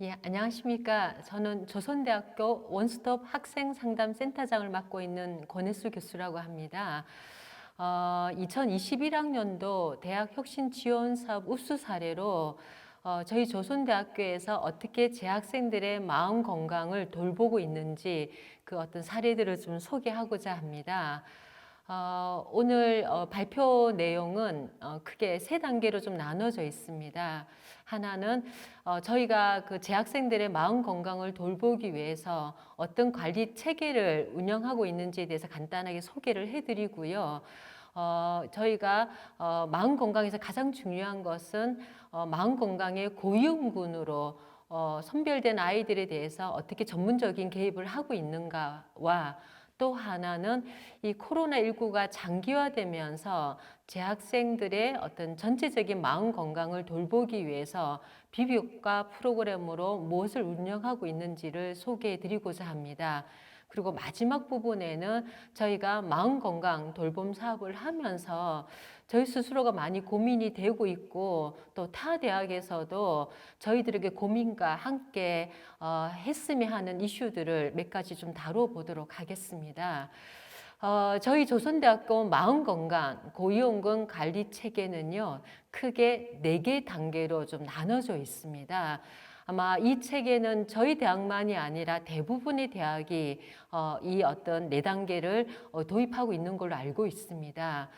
예, 안녕하십니까. 저는 조선대학교 원스톱 학생상담센터장을 맡고 있는 권혜수 교수라고 합니다. 2021학년도 대학혁신지원사업 우수 사례로 저희 조선대학교에서 어떻게 재학생들의 마음 건강을 돌보고 있는지 그 어떤 사례들을 좀 소개하고자 합니다. 오늘 발표 내용은 크게 세 단계로 좀 나눠져 있습니다. 하나는 저희가 그 재학생들의 마음 건강을 돌보기 위해서 어떤 관리 체계를 운영하고 있는지에 대해서 간단하게 소개를 해드리고요. 저희가 마음 건강에서 가장 중요한 것은 마음 건강의 고위험군으로 선별된 아이들에 대해서 어떻게 전문적인 개입을 하고 있는가와 또 하나는 이 코로나19가 장기화되면서 재학생들의 어떤 전체적인 마음 건강을 돌보기 위해서 비교과 프로그램으로 무엇을 운영하고 있는지를 소개해 드리고자 합니다. 그리고 마지막 부분에는 저희가 마음 건강 돌봄 사업을 하면서 저희 스스로가 많이 고민이 되고 있고 또 타 대학에서도 저희들에게 고민과 함께 했으면 하는 이슈들을 몇 가지 좀 다뤄보도록 하겠습니다. 저희 조선대학교 마음건강 고위험군 관리 체계는요, 크게 4개 단계로 좀 나눠져 있습니다. 아마 이 체계는 저희 대학만이 아니라 대부분의 대학이 이 어떤 4단계를 도입하고 있는 걸로 알고 있습니다.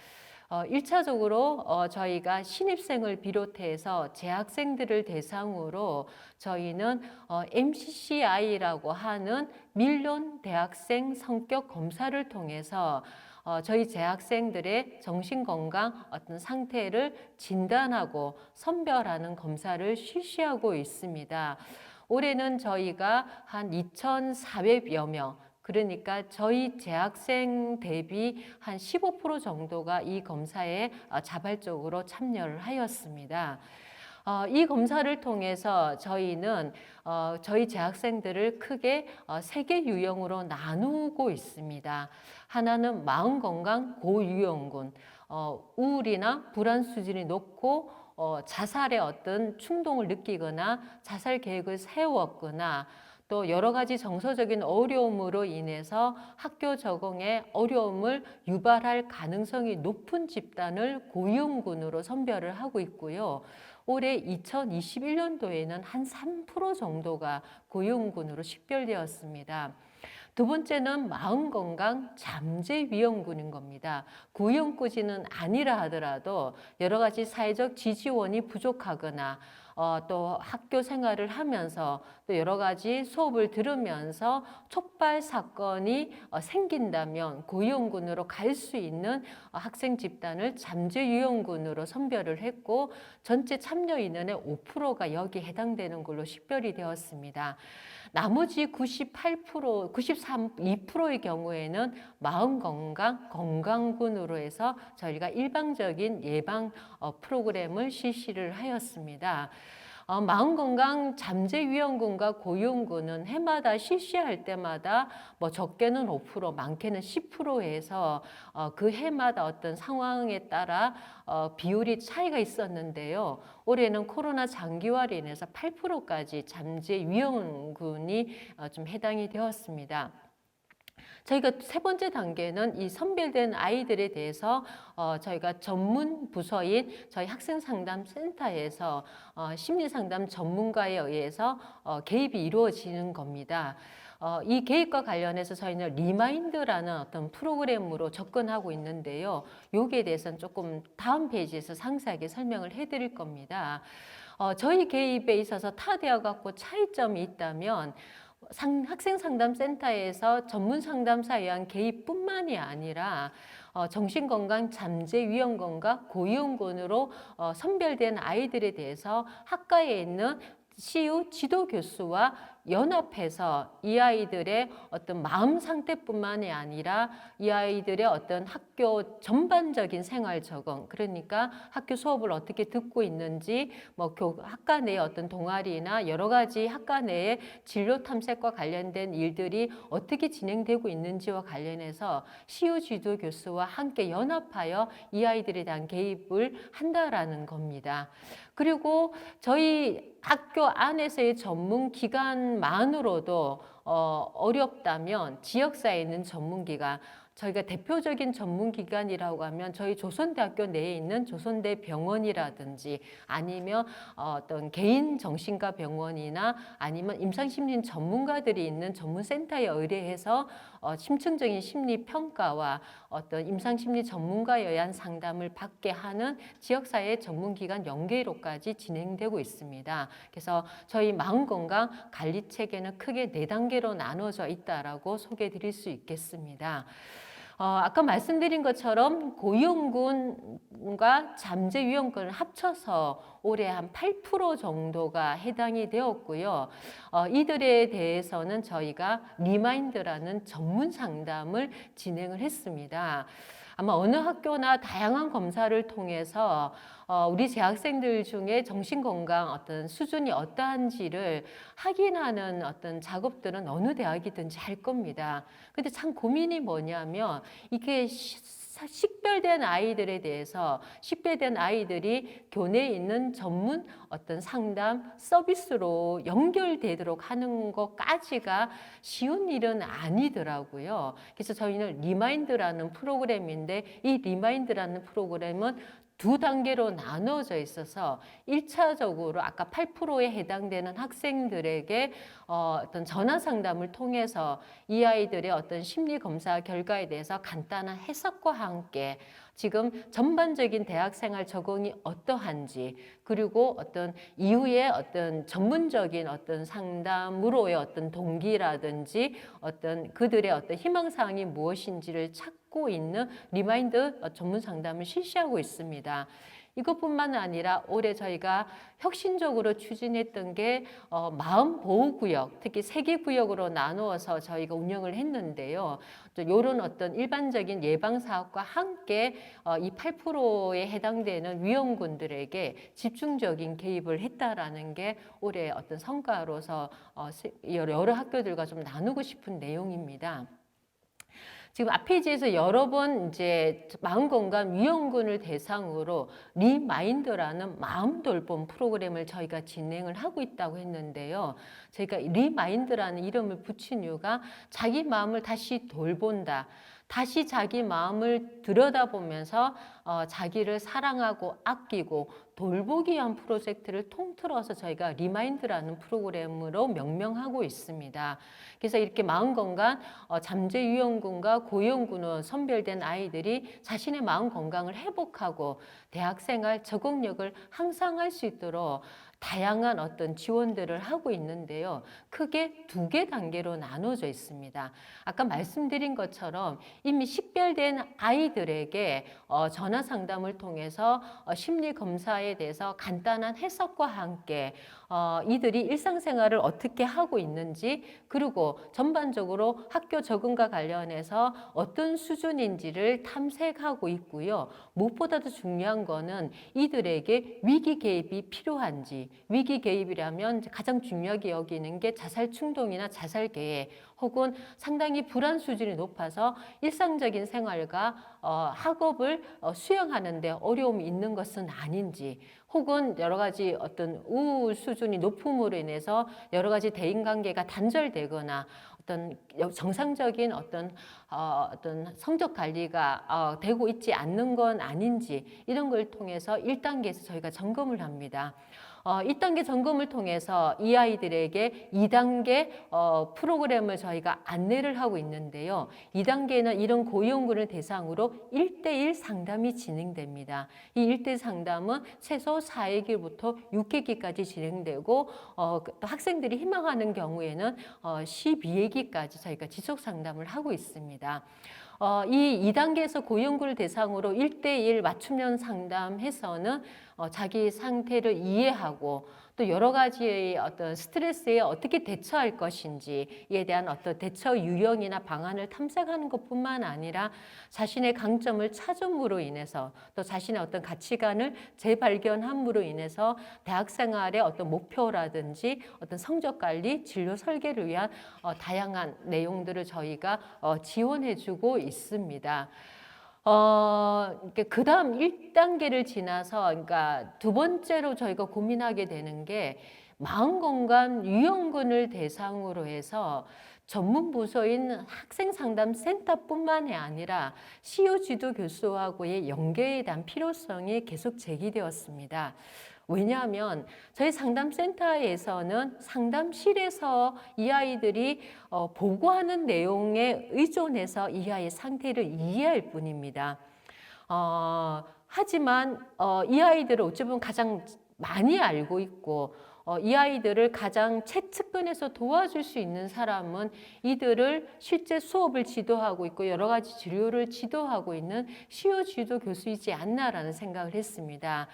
1차적으로 저희가 신입생을 비롯해서 재학생들을 대상으로 저희는 MCCI라고 하는 밀론 대학생 성격 검사를 통해서 저희 재학생들의 정신건강 어떤 상태를 진단하고 선별하는 검사를 실시하고 있습니다. 올해는 저희가 한 2,400여 명, 그러니까 저희 재학생 대비 한 15% 정도가 이 검사에 자발적으로 참여를 하였습니다. 이 검사를 통해서 저희는 저희 재학생들을 크게 3개 유형으로 나누고 있습니다. 하나는 마음건강 고유형군, 우울이나 불안 수준이 높고 자살의 어떤 충동을 느끼거나 자살 계획을 세웠거나 또 여러 가지 정서적인 어려움으로 인해서 학교 적응에 어려움을 유발할 가능성이 높은 집단을 고위험군으로 선별을 하고 있고요. 올해 2021년도에는 한 3% 정도가 고위험군으로 식별되었습니다. 두 번째는 마음건강 잠재위험군인 겁니다. 고위험군은 아니라 하더라도 여러 가지 사회적 지지원이 부족하거나 또 학교 생활을 하면서 또 여러 가지 수업을 들으면서 촉발 사건이 생긴다면 고위험군으로 갈 수 있는 학생 집단을 잠재위험군으로 선별을 했고 전체 참여 인원의 5%가 여기에 해당되는 걸로 식별이 되었습니다. 나머지 98%, 2%의 경우에는 마음건강, 건강군으로 해서 저희가 일방적인 예방 프로그램을 실시를 하였습니다. 마음건강 잠재위험군과 고위험군은 해마다 실시할 때마다 뭐 적게는 5%, 많게는 10%에서 그 해마다 어떤 상황에 따라 비율이 차이가 있었는데요. 올해는 코로나 장기화로 인해서 8%까지 잠재위험군이 좀 해당이 되었습니다. 저희가 세 번째 단계는 이 선별된 아이들에 대해서 저희가 전문 부서인 저희 학생상담센터에서 심리상담 전문가에 의해서 개입이 이루어지는 겁니다. 이 개입과 관련해서 저희는 리마인드라는 어떤 프로그램으로 접근하고 있는데요. 여기에 대해서는 조금 다음 페이지에서 상세하게 설명을 해드릴 겁니다. 저희 개입에 있어서 타 대학 갖고 차이점이 있다면 학생상담센터에서 전문 상담사에 의한 개입뿐만이 아니라 정신건강 잠재위험군과 고위험군으로 선별된 아이들에 대해서 학과에 있는 CU 지도교수와 연합해서 이 아이들의 어떤 마음 상태뿐만이 아니라 이 아이들의 어떤 학교 전반적인 생활 적응, 그러니까 학교 수업을 어떻게 듣고 있는지, 뭐 학과 내의 어떤 동아리나 여러 가지 학과 내의 진로 탐색과 관련된 일들이 어떻게 진행되고 있는지와 관련해서 CU 지도 교수와 함께 연합하여 이 아이들에 대한 개입을 한다라는 겁니다. 그리고 저희 학교 안에서의 전문 기관만으로도 어렵다면 지역사회에 있는 전문 기관, 저희가 대표적인 전문 기관이라고 하면 저희 조선대학교 내에 있는 조선대 병원이라든지 아니면 어떤 개인 정신과 병원이나 아니면 임상심리 전문가들이 있는 전문센터에 의뢰해서 심층적인 심리 평가와 어떤 임상심리 전문가에 의한 상담을 받게 하는 지역사회 전문기관 연계로까지 진행되고 있습니다. 그래서 저희 마음건강 관리 체계는 크게 4단계로 나눠져 있다라고 소개해 드릴 수 있겠습니다. 아까 말씀드린 것처럼 고위험군과 잠재위험군을 합쳐서 올해 한 8% 정도가 해당이 되었고요. 이들에 대해서는 저희가 리마인드라는 전문 상담을 진행을 했습니다. 아마 어느 학교나 다양한 검사를 통해서 우리 재학생들 중에 정신건강 어떤 수준이 어떠한지를 확인하는 어떤 작업들은 어느 대학이든지 할 겁니다. 근데 참 고민이 뭐냐면 이게 식별된 아이들에 대해서 식별된 아이들이 교내에 있는 전문 어떤 상담 서비스로 연결되도록 하는 것까지가 쉬운 일은 아니더라고요. 그래서 저희는 리마인드라는 프로그램인데 이 리마인드라는 프로그램은 2단계로 나눠져 있어서 1차적으로 아까 8%에 해당되는 학생들에게 어떤 전화 상담을 통해서 이 아이들의 어떤 심리 검사 결과에 대해서 간단한 해석과 함께 지금 전반적인 대학생활 적응이 어떠한지 그리고 어떤 이후에 어떤 전문적인 어떤 상담으로의 어떤 동기라든지 어떤 그들의 어떤 희망사항이 무엇인지를 찾고 있는 리마인드 전문 상담을 실시하고 있습니다. 이것뿐만 아니라 올해 저희가 혁신적으로 추진했던 게 마음보호구역, 특히 3개 구역으로 나누어서 저희가 운영을 했는데요. 또 이런 어떤 일반적인 예방사업과 함께 이 8%에 해당되는 위험군들에게 집중적인 개입을 했다라는 게 올해 어떤 성과로서 여러 학교들과 좀 나누고 싶은 내용입니다. 지금 앞페이지에서 여러 번 이제 마음건강 위험군을 대상으로 리마인드라는 마음 돌봄 프로그램을 저희가 진행을 하고 있다고 했는데요. 저희가 리마인드라는 이름을 붙인 이유가 자기 마음을 다시 돌본다. 다시 자기 마음을 들여다보면서 자기를 사랑하고 아끼고 돌보기 위한 프로젝트를 통틀어서 저희가 리마인드라는 프로그램으로 명명하고 있습니다. 그래서 이렇게 마음건강 잠재위험군과 고위험군으로 선별된 아이들이 자신의 마음 건강을 회복하고 대학생활 적응력을 향상할 수 있도록 다양한 어떤 지원들을 하고 있는데요. 크게 2개 단계로 나눠져 있습니다. 아까 말씀드린 것처럼 이미 식별된 아이들에게 전화 상담을 통해서 심리 검사에 대해서 간단한 해석과 함께 이들이 일상생활을 어떻게 하고 있는지 그리고 전반적으로 학교 적응과 관련해서 어떤 수준인지를 탐색하고 있고요. 무엇보다도 중요한 거는 이들에게 위기 개입이 필요한지 위기 개입이라면 가장 중요하게 여기는 게 자살 충동이나 자살 계획 혹은 상당히 불안 수준이 높아서 일상적인 생활과 학업을 수행하는 데 어려움이 있는 것은 아닌지 혹은 여러 가지 어떤 우울 수준이 높음으로 인해서 여러 가지 대인관계가 단절되거나 어떤 정상적인 어떤 성적 관리가 되고 있지 않는 건 아닌지 이런 걸 통해서 1단계에서 저희가 점검을 합니다. 1단계 점검을 통해서 이 아이들에게 2단계 프로그램을 저희가 안내를 하고 있는데요. 2단계는 이런 고위험군을 대상으로 1대1 상담이 진행됩니다. 이 1대1 상담은 최소 4회기부터 6회기까지 진행되고 또 학생들이 희망하는 경우에는 12회기까지 저희가 지속 상담을 하고 있습니다. 이 2단계에서 고위험군을 대상으로 1대1 맞춤형 상담해서는 자기 상태를 이해하고 또 여러 가지의 어떤 스트레스에 어떻게 대처할 것인지에 대한 어떤 대처 유형이나 방안을 탐색하는 것뿐만 아니라 자신의 강점을 찾음으로 인해서 또 자신의 어떤 가치관을 재발견함으로 인해서 대학 생활의 어떤 목표라든지 어떤 성적 관리, 진로 설계를 위한 다양한 내용들을 저희가 지원해주고 있습니다. 이렇게 그다음 1단계를 지나서 그러니까 두 번째로 저희가 고민하게 되는 게 마음건강 유형군을 대상으로 해서 전문 부서인 학생상담센터뿐만이 아니라 시효 지도 교수하고의 연계에 대한 필요성이 계속 제기되었습니다. 왜냐하면 저희 상담센터에서는 상담실에서 이 아이들이 보고하는 내용에 의존해서 이 아이의 상태를 이해할 뿐입니다. 하지만 이 아이들을 어찌 보면 가장 많이 알고 있고 이 아이들을 가장 최측근에서 도와줄 수 있는 사람은 이들을 실제 수업을 지도하고 있고 여러 가지 진료를 지도하고 있는 시효 지도 교수이지 않나라는 생각을 했습니다.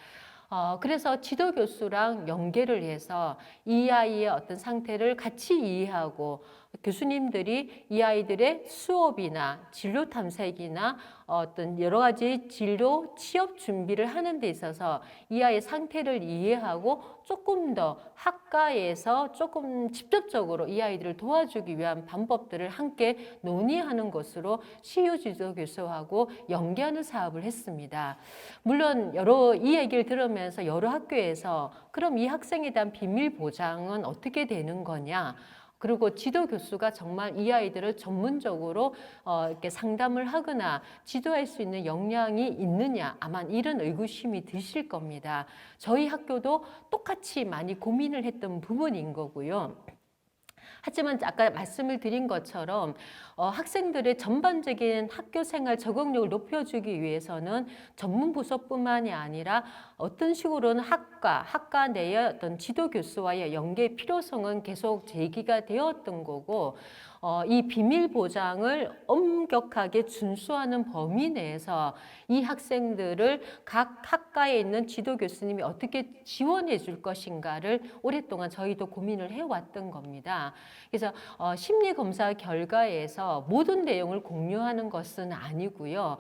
그래서 지도 교수랑 연계를 해서 이 아이의 어떤 상태를 같이 이해하고 교수님들이 이 아이들의 수업이나 진료 탐색이나 어떤 여러 가지 진료 취업 준비를 하는 데 있어서 이 아이의 상태를 이해하고 조금 더 학과에서 조금 직접적으로 이 아이들을 도와주기 위한 방법들을 함께 논의하는 것으로 시효 지도 교수하고 연계하는 사업을 했습니다. 물론 이 얘기를 들으면서 여러 학교에서 그럼 이 학생에 대한 비밀 보장은 어떻게 되는 거냐? 그리고 지도 교수가 정말 이 아이들을 전문적으로 이렇게 상담을 하거나 지도할 수 있는 역량이 있느냐, 아마 이런 의구심이 드실 겁니다. 저희 학교도 똑같이 많이 고민을 했던 부분인 거고요. 하지만 아까 말씀을 드린 것처럼 학생들의 전반적인 학교 생활 적응력을 높여주기 위해서는 전문 부서뿐만이 아니라 어떤 식으로는 학과 내의 어떤 지도 교수와의 연계의 필요성은 계속 제기가 되었던 거고 이 비밀 보장을 엄격하게 준수하는 범위 내에서 이 학생들을 각 학과에 있는 지도 교수님이 어떻게 지원해 줄 것인가를 오랫동안 저희도 고민을 해왔던 겁니다. 그래서 심리검사 결과에서 모든 내용을 공유하는 것은 아니고요.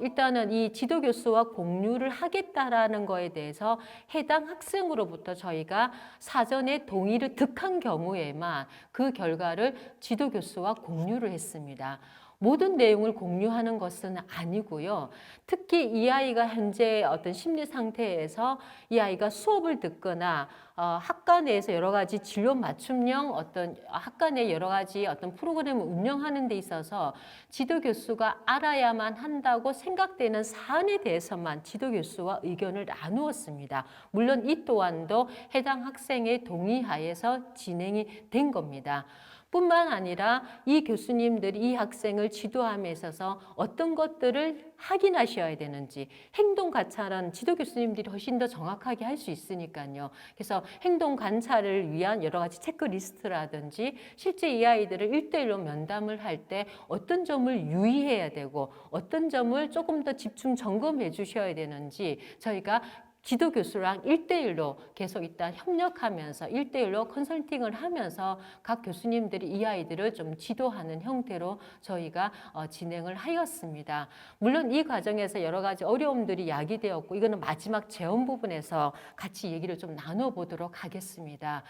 일단은 이 지도 교수와 공유를 하겠다라는 거에 대해서 해당 학생으로부터 저희가 사전에 동의를 득한 경우에만 그 결과를 지도 교수와 공유를 했습니다. 모든 내용을 공유하는 것은 아니고요. 특히 이 아이가 현재 어떤 심리 상태에서 이 아이가 수업을 듣거나 학과 내에서 여러 가지 진료 맞춤형 어떤 학과 내 여러 가지 어떤 프로그램을 운영하는 데 있어서 지도 교수가 알아야만 한다고 생각되는 사안에 대해서만 지도 교수와 의견을 나누었습니다. 물론 이 또한도 해당 학생의 동의하에서 진행이 된 겁니다. 뿐만 아니라 이 교수님들이 이 학생을 지도함에 있어서 어떤 것들을 확인하셔야 되는지 행동 관찰은 지도 교수님들이 훨씬 더 정확하게 할 수 있으니까요. 그래서 행동 관찰을 위한 여러 가지 체크리스트라든지 실제 이 아이들을 1대1로 면담을 할 때 어떤 점을 유의해야 되고 어떤 점을 조금 더 집중 점검해 주셔야 되는지 저희가 지도 교수랑 1대1로 계속 일단 협력하면서 1대1로 컨설팅을 하면서 각 교수님들이 이 아이들을 좀 지도하는 형태로 저희가 진행을 하였습니다. 물론 이 과정에서 여러 가지 어려움들이 야기되었고 이거는 마지막 재원 부분에서 같이 얘기를 좀 나눠보도록 하겠습니다.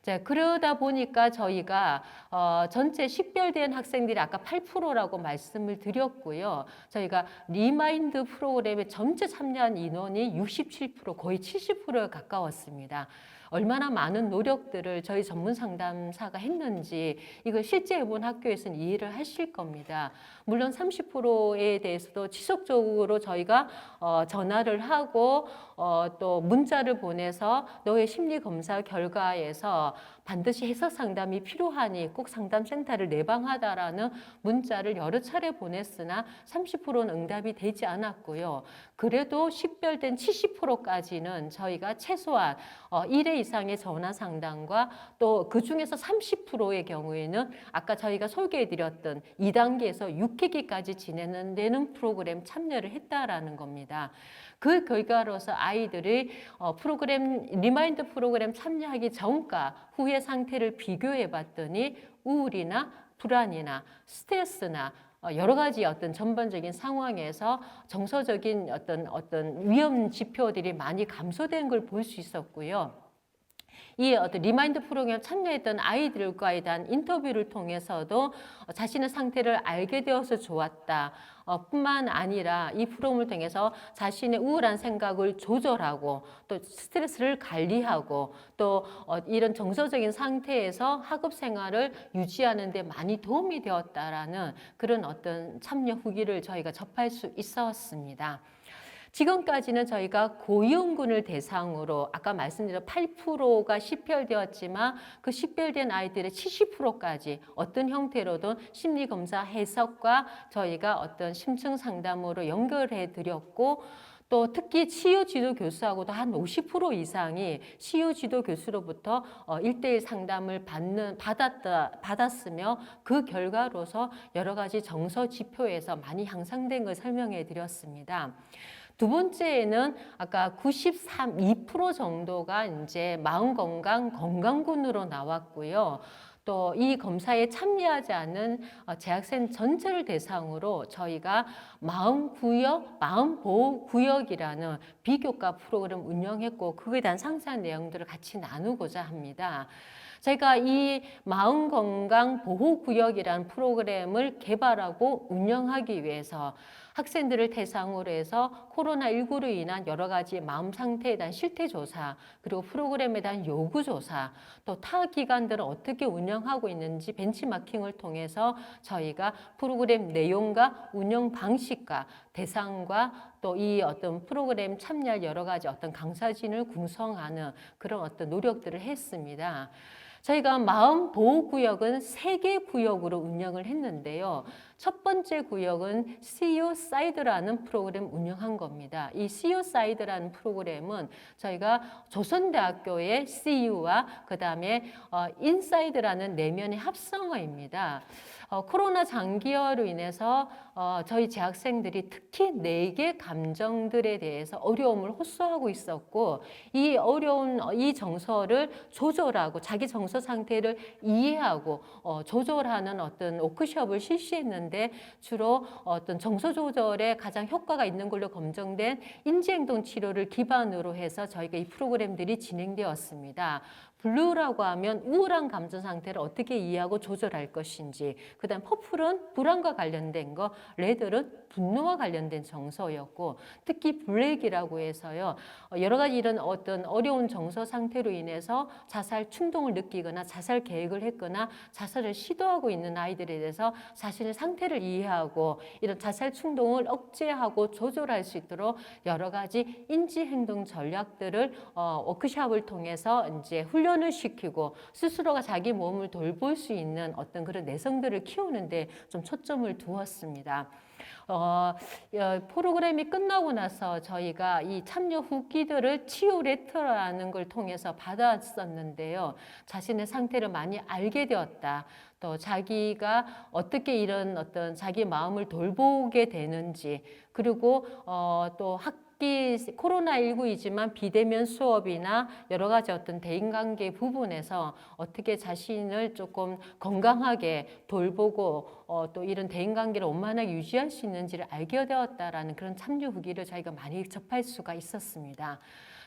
자, 그러다 보니까 저희가 전체 식별된 학생들이 아까 8%라고 말씀을 드렸고요. 저희가 리마인드 프로그램에 전체 참여한 인원이 67%, 거의 70%에 가까웠습니다. 얼마나 많은 노력들을 저희 전문 상담사가 했는지 이걸 실제 해본 학교에서는 이해를 하실 겁니다. 물론 30%에 대해서도 지속적으로 저희가 전화를 하고 또 문자를 보내서 너의 심리검사 결과에서 반드시 해석 상담이 필요하니 꼭 상담센터를 내방하다라는 문자를 여러 차례 보냈으나 30%는 응답이 되지 않았고요. 그래도 식별된 70%까지는 저희가 최소한 1회 이상의 전화 상담과 또 그중에서 30%의 경우에는 아까 저희가 소개해드렸던 2단계에서 6회기까지 진행되는 프로그램 참여를 했다라는 겁니다. 그 결과로서 아이들이 리마인드 프로그램 참여하기 전과 후의 상태를 비교해 봤더니 우울이나 불안이나 스트레스나 여러 가지 어떤 전반적인 상황에서 정서적인 어떤 위험 지표들이 많이 감소된 걸 볼 수 있었고요. 이 어떤 리마인드 프로그램 참여했던 아이들과에 대한 인터뷰를 통해서도 자신의 상태를 알게 되어서 좋았다. 뿐만 아니라 이 프로그램을 통해서 자신의 우울한 생각을 조절하고 또 스트레스를 관리하고 또 이런 정서적인 상태에서 학업 생활을 유지하는 데 많이 도움이 되었다라는 그런 어떤 참여 후기를 저희가 접할 수 있었습니다. 지금까지는 저희가 고위험군을 대상으로 아까 말씀드린 8%가 식별되었지만 그 식별된 아이들의 70%까지 어떤 형태로든 심리검사 해석과 저희가 어떤 심층 상담으로 연결해 드렸고 또 특히 치유 지도 교수하고도 한 50% 이상이 치유 지도 교수로부터 1대1 상담을 받았으며 그 결과로서 여러 가지 정서 지표에서 많이 향상된 걸 설명해 드렸습니다. 두 번째에는 아까 2% 정도가 이제 마음 건강 건강군으로 나왔고요. 또 이 검사에 참여하지 않은 재학생 전체를 대상으로 저희가 마음구역, 마음보호구역이라는 비교과 프로그램 운영했고 그거에 대한 상세한 내용들을 같이 나누고자 합니다. 제가 이 마음건강보호구역이라는 프로그램을 개발하고 운영하기 위해서 학생들을 대상으로 해서 코로나19로 인한 여러 가지 마음 상태에 대한 실태조사, 그리고 프로그램에 대한 요구조사, 또 타 기관들은 어떻게 운영하고 있는지 벤치마킹을 통해서 저희가 프로그램 내용과 운영 방식과 대상과 또 이 어떤 프로그램 참여할 여러 가지 어떤 강사진을 구성하는 그런 어떤 노력들을 했습니다. 저희가 마음보호구역은 3개 구역으로 운영을 했는데요. 첫 번째 구역은 CU 사이드라는 프로그램 운영한 겁니다. 이 CU 사이드라는 프로그램은 저희가 조선대학교의 CU와 그 다음에 인사이드라는 내면의 합성어입니다. 코로나 장기화로 인해서 저희 재학생들이 특히 4개 감정들에 대해서 어려움을 호소하고 있었고 이 어려운 이 정서를 조절하고 자기 정서 상태를 이해하고 조절하는 어떤 워크숍을 실시했는데 주로 어떤 정서 조절에 가장 효과가 있는 걸로 검증된 인지행동 치료를 기반으로 해서 저희가 이 프로그램들이 진행되었습니다. 블루라고 하면 우울한 감정 상태를 어떻게 이해하고 조절할 것인지, 그 다음 퍼플은 불안과 관련된 거, 레드는 분노와 관련된 정서였고, 특히 블랙이라고 해서요, 여러 가지 이런 어떤 어려운 정서 상태로 인해서 자살 충동을 느끼거나 자살 계획을 했거나 자살을 시도하고 있는 아이들에 대해서 자신의 상태를 이해하고 이런 자살 충동을 억제하고 조절할 수 있도록 여러 가지 인지행동 전략들을 워크숍을 통해서 이제 훈련을 시키고 스스로가 자기 몸을 돌볼 수 있는 어떤 그런 내성들을 키우는데 좀 초점을 두었습니다. 프로그램이 끝나고 나서 저희가 이 참여 후기들을 치유 레터라는 걸 통해서 받았었는데요. 자신의 상태를 많이 알게 되었다. 또 자기가 어떻게 이런 어떤 자기 마음을 돌보게 되는지, 그리고 또 코로나19이지만 비대면 수업이나 여러 가지 어떤 대인관계 부분에서 어떻게 자신을 조금 건강하게 돌보고 또 이런 대인관계를 원만하게 유지할 수 있는지를 알게 되었다라는 그런 참여 후기를 저희가 많이 접할 수가 있었습니다.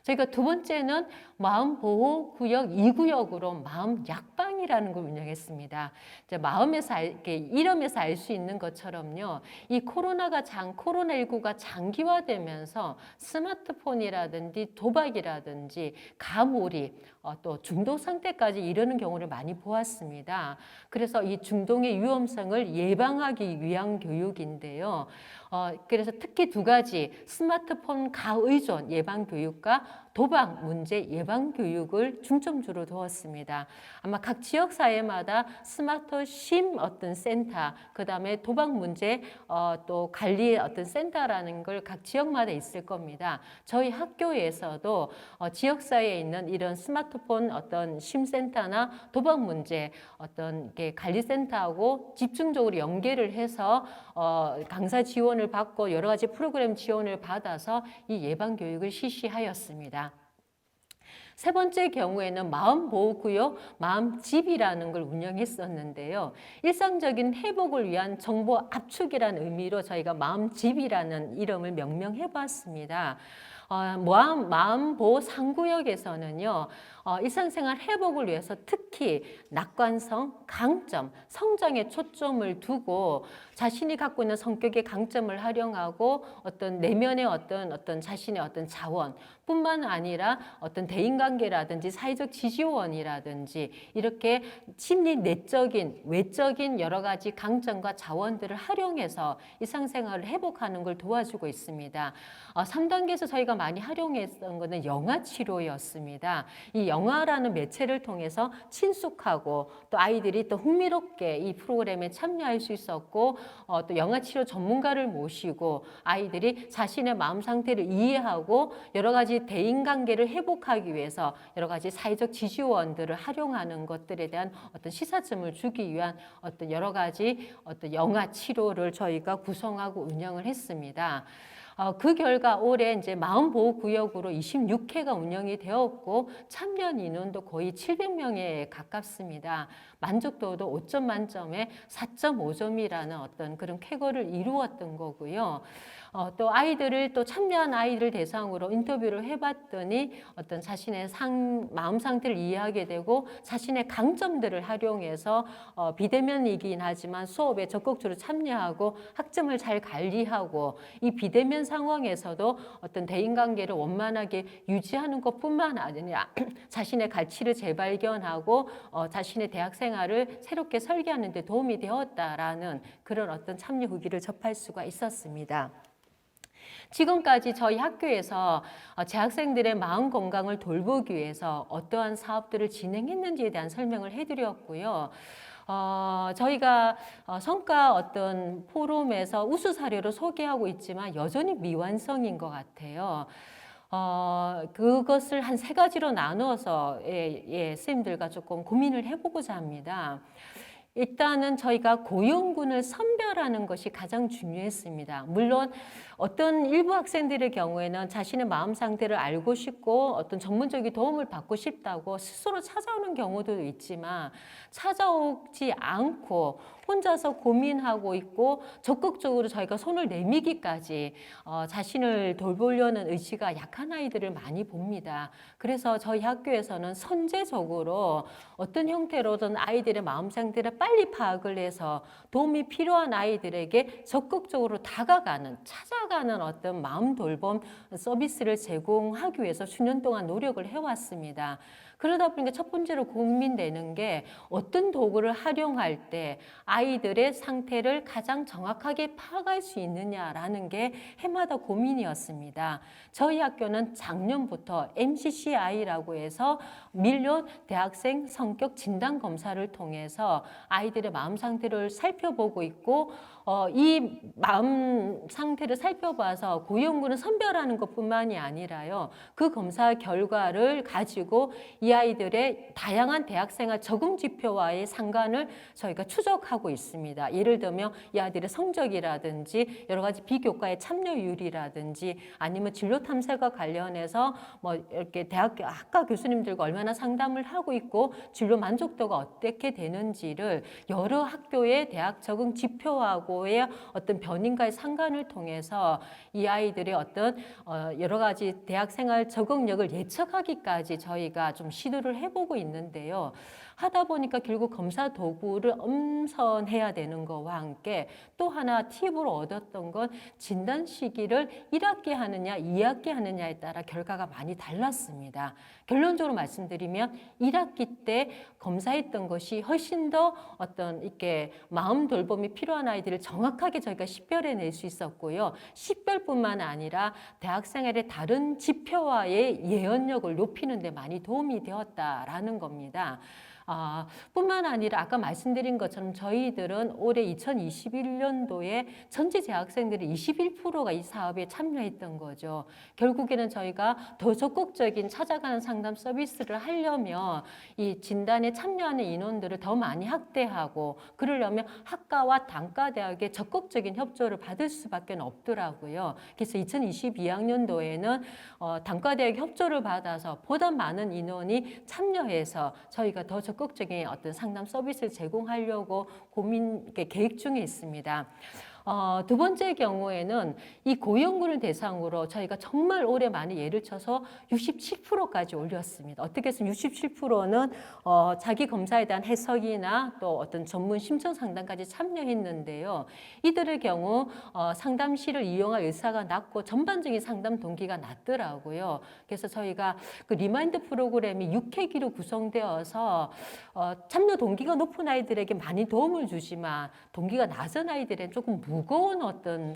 저희가 두 번째는 마음보호구역 2구역으로 마음 약방이라는 걸 운영했습니다. 이제 마음에서 이렇게 이름에서 알 수 있는 것처럼요. 이 코로나19가 장기화되면서 스마트폰이라든지 도박이라든지 가몰입, 또 중독 상태까지 이르는 경우를 많이 보았습니다. 그래서 이 중독의 위험성을 예방하기 위한 교육인데요. 그래서 특히 두 가지 스마트폰 가의존 예방 교육과 도박 문제 예방 교육을 중점주로 두었습니다. 아마 각 지역 사회마다 스마트 심 어떤 센터, 그 다음에 도박 문제 또 관리 어떤 센터라는 걸 각 지역마다 있을 겁니다. 저희 학교에서도 지역 사회에 있는 이런 스마트폰 어떤 심 센터나 도박 문제 어떤 관리 센터하고 집중적으로 연계를 해서 강사 지원을 받고 여러 가지 프로그램 지원을 받아서 이 예방 교육을 실시하였습니다. 세 번째 경우에는 마음보호구역, 마음집이라는 걸 운영했었는데요. 일상적인 회복을 위한 정보 압축이라는 의미로 저희가 마음집이라는 이름을 명명해봤습니다. 마음보 상구역에서는요, 일상생활 회복을 위해서 특히 낙관성, 강점, 성장에 초점을 두고 자신이 갖고 있는 성격의 강점을 활용하고 어떤 내면의 어떤 자신의 어떤 자원 뿐만 아니라 어떤 대인관계라든지 사회적 지지원이라든지 이렇게 심리 내적인 외적인 여러 가지 강점과 자원들을 활용해서 일상생활을 회복하는 걸 도와주고 있습니다. 3단계에서 저희가 많이 활용했던 것은 영화 치료였습니다. 이 영화라는 매체를 통해서 친숙하고 또 아이들이 또 흥미롭게 이 프로그램에 참여할 수 있었고 또 영화 치료 전문가를 모시고 아이들이 자신의 마음 상태를 이해하고 여러 가지 대인관계를 회복하기 위해서 여러 가지 사회적 지지원들을 활용하는 것들에 대한 어떤 시사점을 주기 위한 어떤 여러 가지 어떤 영화 치료를 저희가 구성하고 운영을 했습니다. 그 결과 올해 이제 마음보호구역으로 26회가 운영이 되었고 참여 인원도 거의 700명에 가깝습니다. 만족도도 5점 만점에 4.5점이라는 어떤 그런 쾌거를 이루었던 거고요. 또 아이들을 또 참여한 아이들 대상으로 인터뷰를 해봤더니 어떤 자신의 마음 상태를 이해하게 되고 자신의 강점들을 활용해서 비대면이긴 하지만 수업에 적극적으로 참여하고 학점을 잘 관리하고 이 비대면 상황에서도 어떤 대인관계를 원만하게 유지하는 것뿐만 아니라 자신의 가치를 재발견하고 자신의 대학 생활을 새롭게 설계하는 데 도움이 되었다라는 그런 어떤 참여 후기를 접할 수가 있었습니다. 지금까지 저희 학교에서 재학생들의 마음 건강을 돌보기 위해서 어떠한 사업들을 진행했는지에 대한 설명을 해드렸고요. 저희가 성과 어떤 포럼에서 우수 사례로 소개하고 있지만 여전히 미완성인 것 같아요. 그것을 한 3가지로 나누어서 선생님들과 조금 고민을 해보고자 합니다. 일단은 저희가 고용군을 선별하는 것이 가장 중요했습니다. 물론 어떤 일부 학생들의 경우에는 자신의 마음 상태를 알고 싶고 어떤 전문적인 도움을 받고 싶다고 스스로 찾아오는 경우도 있지만 찾아오지 않고 혼자서 고민하고 있고 적극적으로 저희가 손을 내미기까지 자신을 돌보려는 의지가 약한 아이들을 많이 봅니다. 그래서 저희 학교에서는 선제적으로 어떤 형태로든 아이들의 마음 상태를 빨리 파악을 해서 도움이 필요한 아이들에게 적극적으로 다가가는, 찾아가는 어떤 마음 돌봄 서비스를 제공하기 위해서 수년 동안 노력을 해왔습니다. 그러다 보니까 첫 번째로 고민되는 게 어떤 도구를 활용할 때 아이들의 상태를 가장 정확하게 파악할 수 있느냐라는 게 해마다 고민이었습니다. 저희 학교는 작년부터 MCCI라고 해서 밀려 대학생 성격 진단 검사를 통해서 아이들의 마음 상태를 살펴보고 있고 이 마음 상태를 살펴봐서 고용군을 선별하는 것뿐만이 아니라요. 그 검사 결과를 가지고 이 아이들의 다양한 대학생활 적응 지표와의 상관을 저희가 추적하고 있습니다. 예를 들면 이 아이들의 성적이라든지 여러 가지 비교과의 참여율이라든지 아니면 진로 탐색과 관련해서 뭐 이렇게 학과 교수님들과 얼마나 상담을 하고 있고 진로 만족도가 어떻게 되는지를 여러 학교의 대학 적응 지표하고의 어떤 변인과의 상관을 통해서 이 아이들의 어떤 여러 가지 대학생활 적응력을 예측하기까지 저희가 좀 시도를 해보고 있는데요. 하다 보니까 결국 검사 도구를 엄선해야 되는 것과 함께 또 하나 팁으로 얻었던 건 진단 시기를 1학기 하느냐 2학기 하느냐에 따라 결과가 많이 달랐습니다. 결론적으로 말씀드리면 1학기 때 검사했던 것이 훨씬 더 어떤 이렇게 마음 돌봄이 필요한 아이들을 정확하게 저희가 식별해낼 수 있었고요. 식별뿐만 아니라 대학생활의 다른 지표와의 예언력을 높이는 데 많이 도움이 되었다라는 겁니다. 뿐만 아니라 아까 말씀드린 것처럼 저희들은 올해 2021년도에 전체 재학생들의 21%가 이 사업에 참여했던 거죠. 결국에는 저희가 더 적극적인 찾아가는 상담 서비스를 하려면 이 진단에 참여하는 인원들을 더 많이 확대하고 그러려면 학과와 단과대학의 적극적인 협조를 받을 수밖에 없더라고요. 그래서 2022학년도에는 단과대학 협조를 받아서 보다 많은 인원이 참여해서 저희가 더 적극적인 어떤 상담 서비스를 제공하려고 계획 중에 있습니다. 두 번째 경우에는 이 고위험군을 대상으로 저희가 정말 올해 많이 예를 쳐서 67%까지 올렸습니다. 어떻게 해서 67%는 자기 검사에 대한 해석이나 또 어떤 전문 심층 상담까지 참여했는데요. 이들의 경우 상담실을 이용할 의사가 낮고 전반적인 상담 동기가 낮더라고요. 그래서 저희가 그 리마인드 프로그램이 6회기로 구성되어서 참여 동기가 높은 아이들에게 많이 도움을 주지만 동기가 낮은 아이들은 조금 무거운 어떤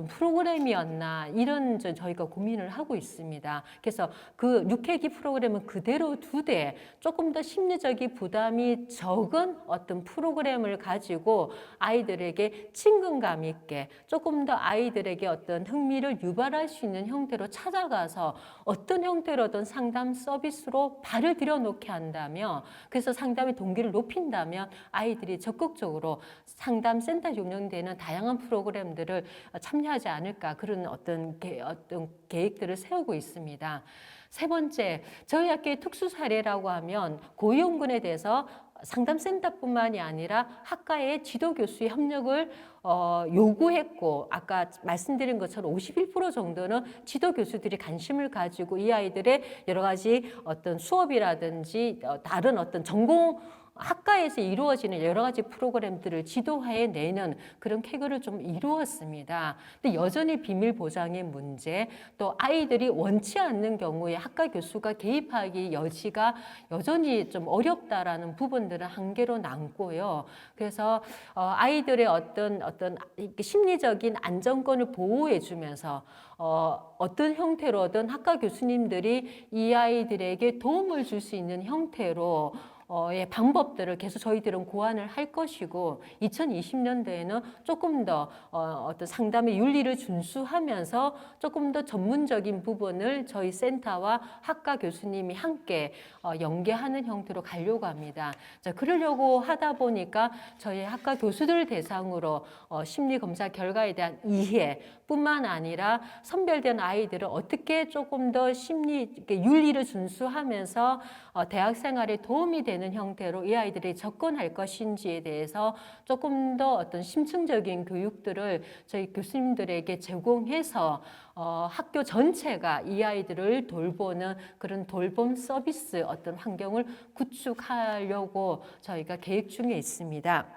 프로그램이었나 이런 저희가 고민을 하고 있습니다. 그래서 그 6회기 프로그램은 그대로 두되 조금 더 심리적인 부담이 적은 어떤 프로그램을 가지고 아이들에게 친근감 있게 조금 더 아이들에게 어떤 흥미를 유발할 수 있는 형태로 찾아가서 어떤 형태로든 상담 서비스로 발을 들여놓게 한다면 그래서 상담의 동기를 높인다면 아이들이 적극적으로 상담센터 운영되는 다양한 프로그램들을 참여하지 않을까 그런 어떤 계획들을 세우고 있습니다. 세 번째, 저희 학교의 특수 사례라고 하면 고위험군에 대해서 상담센터뿐만이 아니라 학과의 지도 교수의 협력을 요구했고 아까 말씀드린 것처럼 51% 정도는 지도 교수들이 관심을 가지고 이 아이들의 여러 가지 어떤 수업이라든지 다른 어떤 전공 학과에서 이루어지는 여러 가지 프로그램들을 지도해 내는 그런 쾌거를 좀 이루었습니다. 근데 여전히 비밀 보장의 문제, 또 아이들이 원치 않는 경우에 학과 교수가 개입하기 여지가 여전히 좀 어렵다라는 부분들은 한계로 남고요. 그래서 아이들의 어떤 심리적인 안정권을 보호해 주면서 어떤 형태로든 학과 교수님들이 이 아이들에게 도움을 줄 수 있는 형태로 방법들을 계속 저희들은 고안을 할 것이고 2020년도에는 조금 더 어떤 상담의 윤리를 준수하면서 조금 더 전문적인 부분을 저희 센터와 학과 교수님이 함께 연계하는 형태로 가려고 합니다. 자, 그러려고 하다 보니까 저희 학과 교수들 대상으로 심리검사 결과에 대한 이해뿐만 아니라 선별된 아이들을 어떻게 조금 더 윤리를 준수하면서 대학 생활에 도움이 되는 형태로 이 아이들이 접근할 것인지에 대해서 조금 더 어떤 심층적인 교육들을 저희 교수님들에게 제공해서 학교 전체가 이 아이들을 돌보는 그런 돌봄 서비스 어떤 환경을 구축하려고 저희가 계획 중에 있습니다.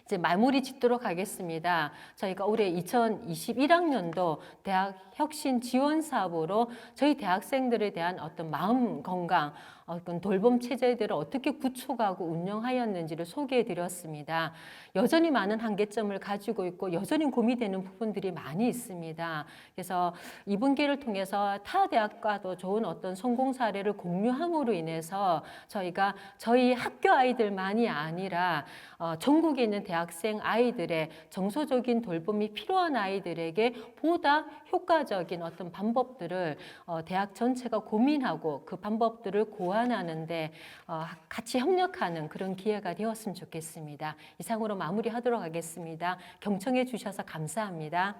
이제 마무리 짓도록 하겠습니다. 저희가 올해 2021학년도 대학 혁신 지원 사업으로 저희 대학생들에 대한 어떤 마음 건강, 어떤 돌봄 체제들을 어떻게 구축하고 운영하였는지를 소개해 드렸습니다. 여전히 많은 한계점을 가지고 있고 여전히 고민되는 부분들이 많이 있습니다. 그래서 이번 기회를 통해서 타 대학과도 좋은 어떤 성공 사례를 공유함으로 인해서 저희가 저희 학교 아이들만이 아니라 전국에 있는 대학생 아이들의 정서적인 돌봄이 필요한 아이들에게 보다 효과적인 어떤 방법들을 대학 전체가 고민하고 그 방법들을 고안하는데 같이 협력하는 그런 기회가 되었으면 좋겠습니다. 이상으로 마무리하도록 하겠습니다. 경청해 주셔서 감사합니다.